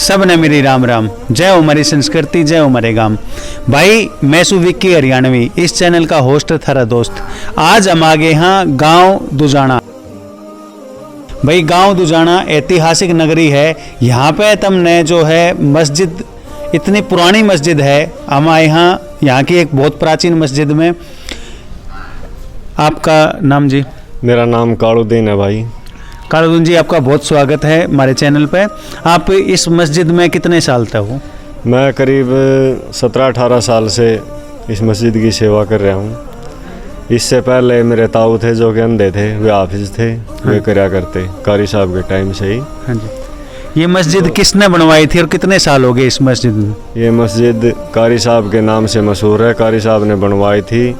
सब ने मेरी राम राम। जय हो हमारी संस्कृति, जय हो हमारे गांव। भाई मैं सु विक्की हरियाणवी, इस चैनल का होस्ट थारा दोस्त। आज हम आ गए हैं गांव दुजाना। भाई गांव दुजाना ऐतिहासिक नगरी है। यहाँ पे तुमने जो है मस्जिद, इतनी पुरानी मस्जिद है। हम आए हैं यहाँ की एक बहुत प्राचीन मस्जिद में। आपका नाम जी? मेरा नाम कालुद्दीन है भाई। कालुद्दीन जी, आपका बहुत स्वागत है हमारे चैनल पे। आप इस मस्जिद में कितने साल तक हो? मैं करीब 17-18 साल से इस मस्जिद की सेवा कर रहा हूँ। इससे पहले मेरे ताऊ थे जो कि अंधे थे, वे हाफिज थे। वे करया करते कारी साहब के टाइम से ही। हाँ जी। ये मस्जिद किसने बनवाई थी और कितने साल हो गए इस मस्जिद में? ये मस्जिद कारी साहब के नाम से मशहूर है। कारी साहब ने बनवाई थी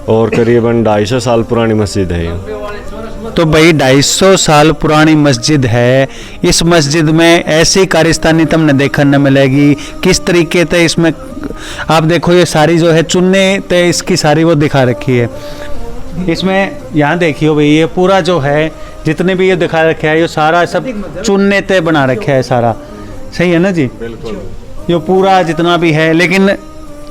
और करीबन 250 साल पुरानी मस्जिद है ये। तो भाई 250 साल पुरानी मस्जिद है। इस मस्जिद में ऐसी कारिस्तानी तुमने देखने मिलेगी। किस तरीके से इसमें आप देखो, ये सारी जो है चुन्ने ते इसकी सारी वो दिखा रखी है इसमें। यहाँ देखियो भाई, ये पूरा जो है जितने भी ये दिखा रखा है, ये सारा सब चुन्ने ते बना रखा है सारा। सही है ना जी? बिल्कुल। ये पूरा जितना भी है, लेकिन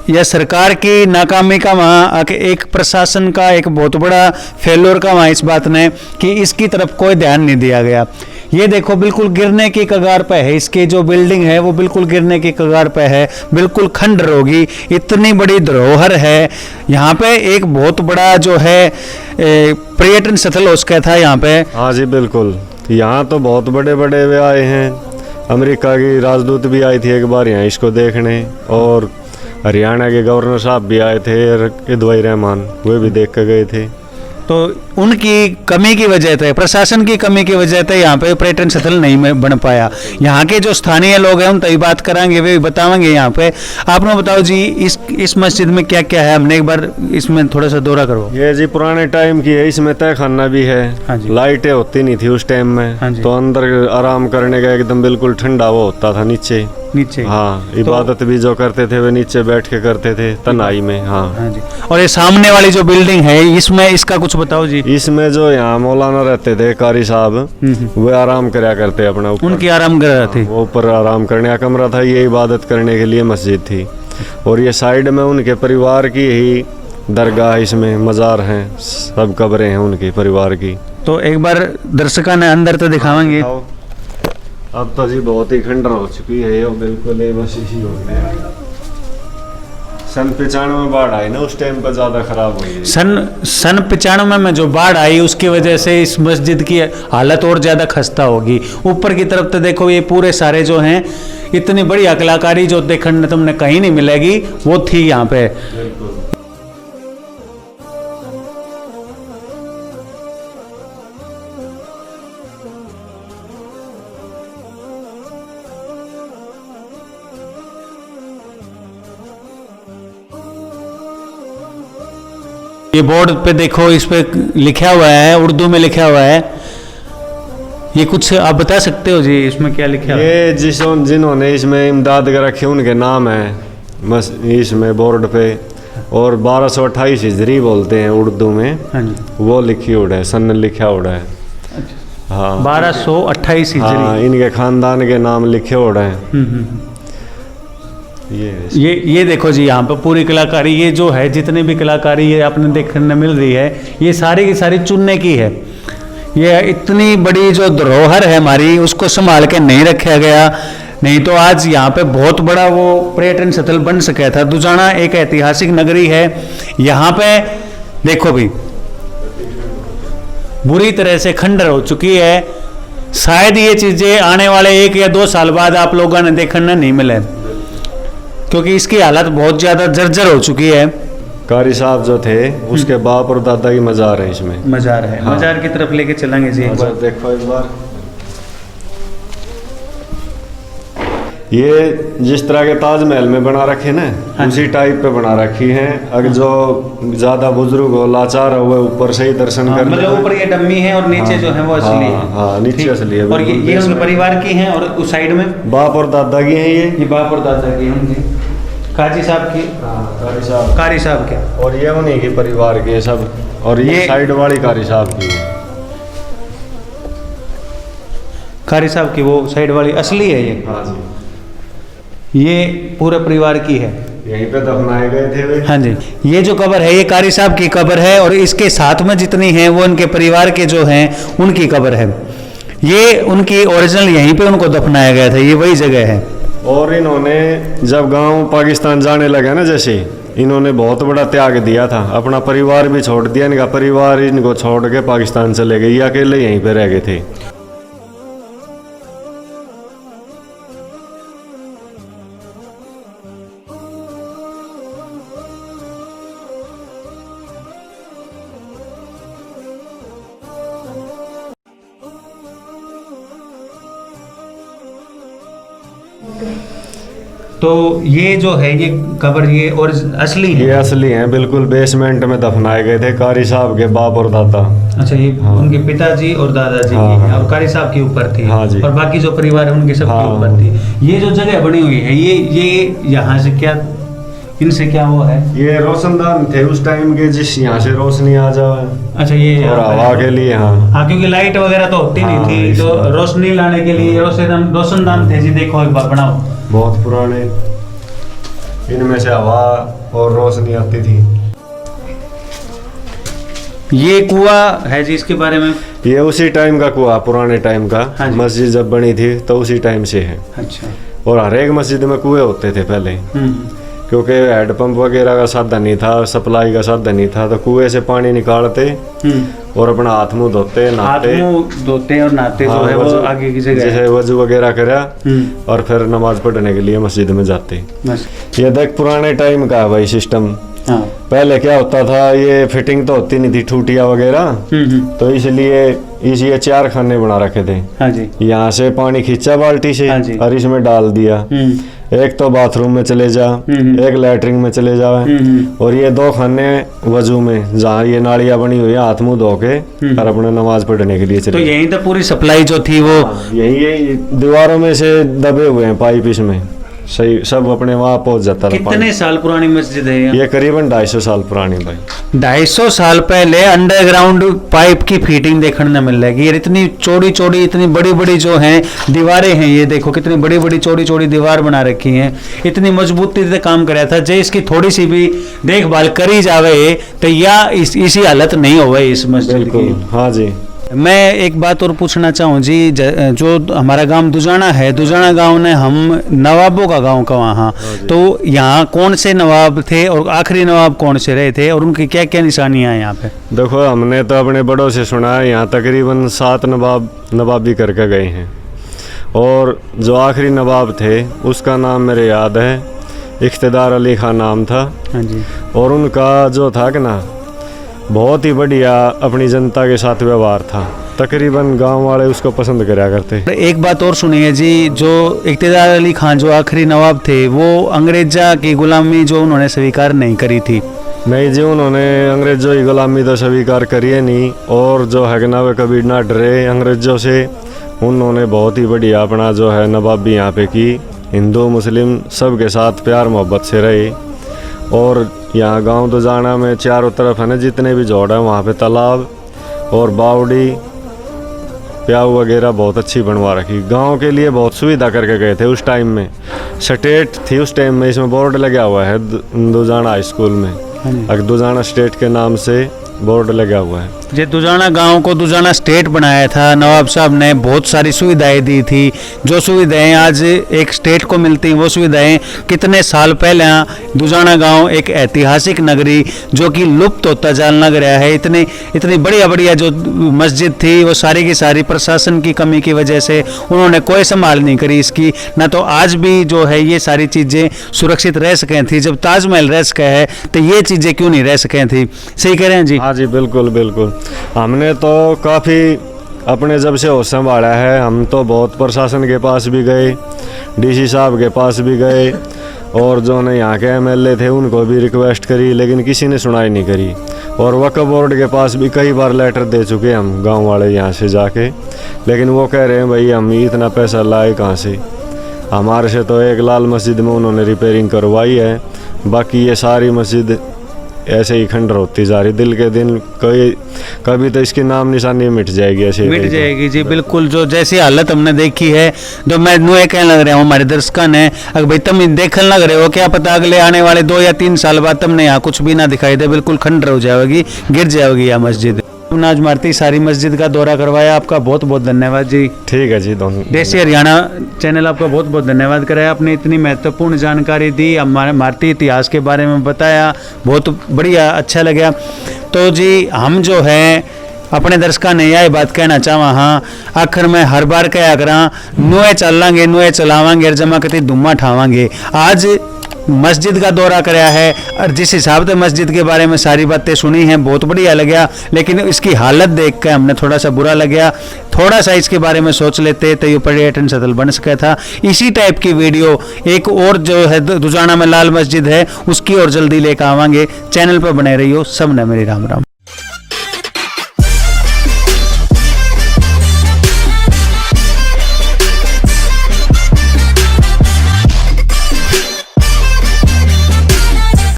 यह सरकार की नाकामी का वहाँ एक प्रशासन का एक बहुत बड़ा फेल्योर का वहाँ इस बात ने कि इसकी तरफ कोई ध्यान नहीं दिया गया। ये देखो बिल्कुल गिरने की कगार पे है। इसकी जो बिल्डिंग है वो बिल्कुल गिरने की कगार पे है, बिल्कुल खंडर होगी। इतनी बड़ी धरोहर है यहाँ पे। एक बहुत बड़ा जो है पर्यटन स्थल हो सका था यहाँ पे। हाँ जी बिल्कुल। यहाँ तो बहुत बड़े बड़े वे आए हैं। अमेरिका की राजदूत भी आई थी एक बार यहाँ इसको देखने, और हरियाणा के गवर्नर साहब भी आए थे, इदवाई रहमान, वे भी देख कर गए थे। तो उनकी कमी की वजह से, प्रशासन की कमी की वजह से यहाँ पे पर्यटन स्थल नहीं बन पाया। यहाँ के जो स्थानीय लोग हैं उन तभी बात कराएंगे, वे बताएंगे यहाँ पे। आपने बताओ जी, इस मस्जिद में क्या क्या है? हमने एक बार इसमें थोड़ा सा दौरा करो। ये जी पुराने टाइम की है। इसमें तय खाना भी है। हाँ जी। लाइटें होती नहीं थी उस टाइम में। हाँ जी। तो अंदर आराम करने का एकदम बिल्कुल ठंडा वो होता था नीचे। हाँ, इबादत भी जो करते थे वे नीचे बैठ के करते थे तन्हाई में। हाँ। हाँ जी। और ये सामने वाली जो बिल्डिंग है, इसमें इसका कुछ बताओ जी। इसमें जो यहाँ मौलाना रहते थे कारी साहब, वे आराम करया करते अपना ऊपर। उनकी आराम कर थी। वो ऊपर आराम करने का कमरा था, ये इबादत करने के लिए मस्जिद थी। और ये साइड में उनके परिवार की ही दरगाह, इसमें मज़ार हैं, सब कब्रें हैं उनके परिवार की। तो एक बार दर्शकों ने अंदर तो दिखावेंगे। अब तो जी बहुत ही खंडर हो चुकी है ये, बिल्कुल ये बस इसी हो गया। सन 95 में बाढ़ आई ना, उस टाइम पर ज़्यादा खराब हुई। सन 95 में जो बाढ़ आई उसकी वजह से इस मस्जिद की हालत और ज़्यादा खस्ता होगी। ऊपर की तरफ तो देखो, ये पूरे सारे जो हैं, इतनी बड़ी कलाकारी जो देखने तुमने कहीं नहीं मिलेगी, वो थी यहाँ पे। ये बोर्ड पे देखो, इस पे लिखा हुआ है, उर्दू में लिखा हुआ है। ये कुछ आप बता सकते हो जी, इसमें क्या लिखा है? ये जिन्होंने इसमें इमदाद कर रखे उनके नाम है इसमें बोर्ड पे। और 1228 हिजरी बोलते हैं उर्दू में। हाँ जी। वो लिखी उड़ा है, सन लिखा उड़ा है। अच्छा। हाँ, 1228 हिजरी। हाँ, इनके खानदान के नाम लिखे उड़ा है। ये देखो जी, यहाँ पर पूरी कलाकारी, ये जो है जितनी भी कलाकारी ये आपने देखने मिल रही है, ये सारी की सारी चुनने की है। ये इतनी बड़ी जो धरोहर है हमारी, उसको संभाल के नहीं रखा गया। नहीं तो आज यहाँ पे बहुत बड़ा वो पर्यटन स्थल बन सका था। दुजाना एक ऐतिहासिक नगरी है। यहाँ पे देखो भी, बुरी तरह से खंडर हो चुकी है। शायद ये चीजें आने वाले 1 या 2 साल बाद आप लोगों ने देखने नहीं मिले, क्योंकि इसकी हालत बहुत ज़्यादा जर्जर हो चुकी है। कारी साहब जो थे उसके बाप और दादा की मज़ार है इसमें। मज़ार है। हाँ। मज़ार की तरफ लेके चलेंगे जी एक बार। देखो एक बार, ये जिस तरह के ताजमहल में बना रखे ना, हाँ, उसी टाइप पे बना रखी हैं। अगर जो ज़्यादा बुजुर्ग हो, लाचार हो, ऊपर से ही दर्शन कर। मतलब ऊपर ये डम्मी है और नीचे जो है वो असली है। हाँ, नीचे असली है। और ये उनके परिवार की हैं, और उस साइड में बाप और दादा की हैं। ये बाप और दादा की हैं, काजी साहब की। कारी साहब के। और ये उन्हीं के परिवार के सब। और ये साइड वाली कारी साहब की है। कारी साहब की वो साइड वाली असली है ये? हाँ जी, ये पूरे परिवार की है? यहीं पे दफनाए गए थे वे। हाँ जी। ये जो कब्र है ये कारी साहब की कब्र है और इसके साथ में जितनी है वो उनके परिवार के जो हैं उनकी कब्र है। ये उनकी ओरिजिनल यहीं पे उनको दफनाया गया था, ये वही जगह है। और इन्होंने जब गांव पाकिस्तान जाने लगे ना, जैसे इन्होंने बहुत बड़ा त्याग दिया था, अपना परिवार भी छोड़ दिया। इनका परिवार इनको छोड़ के पाकिस्तान चले गए, ये अकेले यहीं पे रह गए थे। तो ये जो है ये कब्र ये और असली ये है? असली हैं, बिल्कुल बेसमेंट में दफनाए गए थे कारी साहब के बाप और दादा। अच्छा, ये हाँ। उनके पिताजी और दादाजी हाँ, की हाँ। और कारी साहब के ऊपर थी। हाँ जी। और बाकी जो परिवार है उनके सबके हाँ। ऊपर थी। ये जो जगह बनी हुई है ये यहाँ से क्या, इनसे क्या वो है? ये रोशनदान थे उस टाइम के, जिस यहाँ से रोशनी आ जाए अच्छा, ये और यहाँ पे- हवा के लिए। हाँ हाँ, क्योंकि लाइट वगैरह तो होती हाँ, नहीं थी, तो इसलिए। रोशनी लाने के लिए रोशनदान थे जी। देखो एक बार बनाओ। बहुत पुराने, इनमें से हवा और रोशनी आती थी। ये कुआं है जी, इसके बारे में? ये उसी टाइम का कुआं, पुराने टाइम का। हाँ जी। मस्जिद जब बनी थी तो उसी टाइम से है। अच्छा। और हर एक मस्जिद में कुएं होते थे पहले, हम्म। क्योंकि हैंडपंप वगैरह का साधन नहीं था, सप्लाई का साधन नहीं था, तो कुएं से पानी निकालते और अपना हाथ मुंह धोते, हाथ नहाते। मुंह धोते और नहाते जो हाँ, है वो वजू- आगे की जगह जैसे है। वजू वगैरह करा हम्म। और फिर नमाज पढ़ने के लिए मस्जिद में जाते। बस। ये देख पुराने टाइम का है भाई सिस्टम। हाँ। पहले क्या होता था, ये फिटिंग तो होती नहीं थी ठूटिया वगैरह, तो इसलिए ये 4 खाने बना रखे थे। हाँ जी। यहाँ से पानी खींचा बाल्टी से हाँ जी। और इसमें डाल दिया। एक तो बाथरूम में चले जा, एक लैट्रिन में चले जावे, और ये 2 खाने वजू में, जहाँ ये नालियाँ बनी हुई है, हाथ मुंह धो के और अपने नमाज पढ़ने के लिए तो चले। यहीं तो पूरी सप्लाई जो थी वो यही दीवारों में से दबे हुए हैं पाइप, इसमें सही सब अपने वहाँ पहुंच जाता था पानी। कितने साल पुरानी मस्जिद है ये करीबन 250 साल पुरानी भाई। 250 साल पहले अंडरग्राउंड पाइप की फिटिंग देखने न मिल रही है। ये इतनी चौड़ी चौड़ी, इतनी बड़ी बड़ी जो हैं दीवारें हैं, ये देखो कितनी बड़ी बड़ी चौड़ी चौड़ी दीवार बना रखी हैं। इतनी मजबूती से काम कराया था, जे इसकी थोड़ी सी भी देखभाल करी जावे तो या इसी हालत नहीं होवे इस मस्जिद बिल्कुल। की। हाँ जी। मैं एक बात और पूछना चाहूँ जी, जो हमारा गांव दुजाना है, दुजाना गांव ने हम नवाबों का गांव का वहाँ, तो यहाँ कौन से नवाब थे और आखिरी नवाब कौन से रहे थे और उनकी क्या क्या निशानियाँ हैं यहाँ पे? देखो, हमने तो अपने बड़ों से सुना है यहाँ तकरीबन 7 नवाबी करके गए हैं, और जो आखिरी नवाब थे उसका नाम मेरे याद है, इख्तिदार अली खान नाम था। हाँ जी। और उनका जो था कि ना, बहुत ही बढ़िया अपनी जनता के साथ व्यवहार था, तकरीबन गांव वाले उसको पसंद करा करते। एक बात और सुनिए जी, जो इख्तिदार अली खान जो आखिरी नवाब थे, वो अंग्रेजा की गुलामी जो उन्होंने स्वीकार नहीं करी थी। नहीं जी, उन्होंने अंग्रेजों की गुलामी तो स्वीकार करी है नहीं, और जो है कि ना, वे कभी ना डरे अंग्रेजों से। उन्होंने बहुत ही बढ़िया अपना जो है नवाबी यहाँ पे की, हिंदू मुस्लिम सब के साथ प्यार मोहब्बत से रहे। और यहाँ गांव दुजाना में चारों तरफ है ना, जितने भी जोड़ है वहाँ पे तालाब और बावड़ी, प्याऊ वगैरह बहुत अच्छी बनवा रखी। गांव के लिए बहुत सुविधा करके गए थे उस टाइम में। स्टेट थी उस टाइम में, इसमें बोर्ड लगा हुआ है दुजाना हाई स्कूल में, अगर दुजाना स्टेट के नाम से बोर्ड लगा हुआ है। ये दुजाना गांव को दुजाना स्टेट बनाया था नवाब साहब ने, बहुत सारी सुविधाएं दी थी। जो सुविधाएं आज एक स्टेट को मिलती हैं वो सुविधाएं कितने साल पहले दुजाना गांव एक ऐतिहासिक नगरी जो कि लुप्त होता जा लग रहा है। इतनी बढ़िया बढ़िया जो मस्जिद थी वो सारी की सारी प्रशासन की कमी की वजह से उन्होंने कोई संभाल नहीं करी इसकी, ना तो आज भी जो है ये सारी चीज़ें सुरक्षित रह सकें थी। जब ताजमहल रह सके है तो ये चीज़ें क्यों नहीं रह सकें थी? सही कह रहे हैं जी? हाँ जी, बिल्कुल बिल्कुल। हमने तो काफ़ी अपने जब से होश संभाला है, हम तो बहुत प्रशासन के पास भी गए, डीसी साहब के पास भी गए, और जो ने यहाँ के एमएलए थे उनको भी रिक्वेस्ट करी, लेकिन किसी ने सुनाई नहीं करी। और वक्फ बोर्ड के पास भी कई बार लेटर दे चुके हम गांव वाले यहाँ से जाके, लेकिन वो कह रहे हैं भाई हम इतना पैसा लाए कहाँ से। हमारे से तो एक लाल मस्जिद में उन्होंने रिपेयरिंग करवाई है, बाकी ये सारी मस्जिद ऐसे ही खंडर होती जा रही दिल के दिन, कभी तो इसकी नाम निशानी मिट जाएगी, ऐसे मिट जाएगी जी बिल्कुल। जो जैसी हालत हमने देखी है, जो मैं नुए कहने लग रहा हूँ हमारे दर्शकों ने, अगर भाई तुम देखने लग रहे हो, क्या पता अगले आने वाले 2 या 3 साल बाद तुमने यहाँ कुछ भी ना दिखाई दे, बिल्कुल खंडर हो जाएगी, गिर जाएगी यह मस्जिद। नाज मारती सारी मस्जिद का दौरा करवाया, आपका बहुत बहुत धन्यवाद जी। ठीक है जी, दोनों देसी हरियाणा चैनल आपका बहुत बहुत धन्यवाद कराया, आपने इतनी महत्वपूर्ण जानकारी दी, हमारे भारतीय इतिहास के बारे में बताया, बहुत बढ़िया अच्छा लगा। तो जी हम जो है अपने दर्शकों ने यह बात कहना चाहवा हाँ, आखिर में हर बार कहा करा नुए चल लांगे, नुए चलावांगे और जमा कती धुम्मा ठावांगे। आज मस्जिद का दौरा कराया है और जिस हिसाब से मस्जिद के बारे में सारी बातें सुनी हैं बहुत बढ़िया लगा, लेकिन इसकी हालत देख कर हमने थोड़ा सा बुरा लगा। थोड़ा सा इसके बारे में सोच लेते तो ये पर्यटन स्थल बन सका था। इसी टाइप की वीडियो एक और जो है दुजाना में लाल मस्जिद है उसकी और जल्दी लेकर आवांगे। चैनल पर बने रहियो। सबने मेरी राम राम।